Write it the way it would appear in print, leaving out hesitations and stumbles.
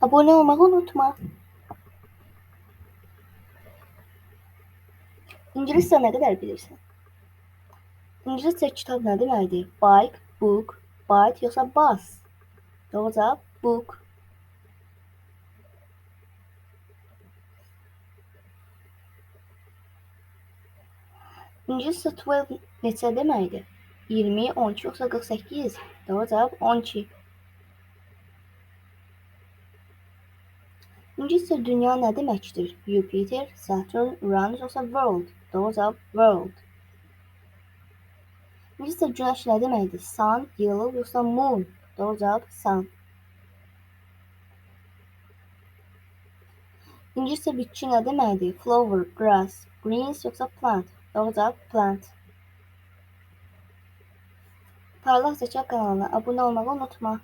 Abone olmayı unutma. İngiliscə nə qədər bilirsən? İngiliscə kitab nə deməkdir? Bike, book, bite yoxsa bus? Doğru cavab book. İngiliscə 12 neçə deməkdir? 20, 12 yoxsa 48? Doğru cavab 12. İngiliscə dünya nə deməkdir? Jupiter, Saturn, Uranüs yoxsa world? Doğru cavab world. İngiliscə günəş nə deməkdir? Sun, yellow yoxsa moon? Doğru cavab sun. İngiliscə bitki nə deməkdir? Flower, grass, greens yoxsa plant? Doğru cavab plant. Parlaq Zeka kanalına abunə olmağı unutma.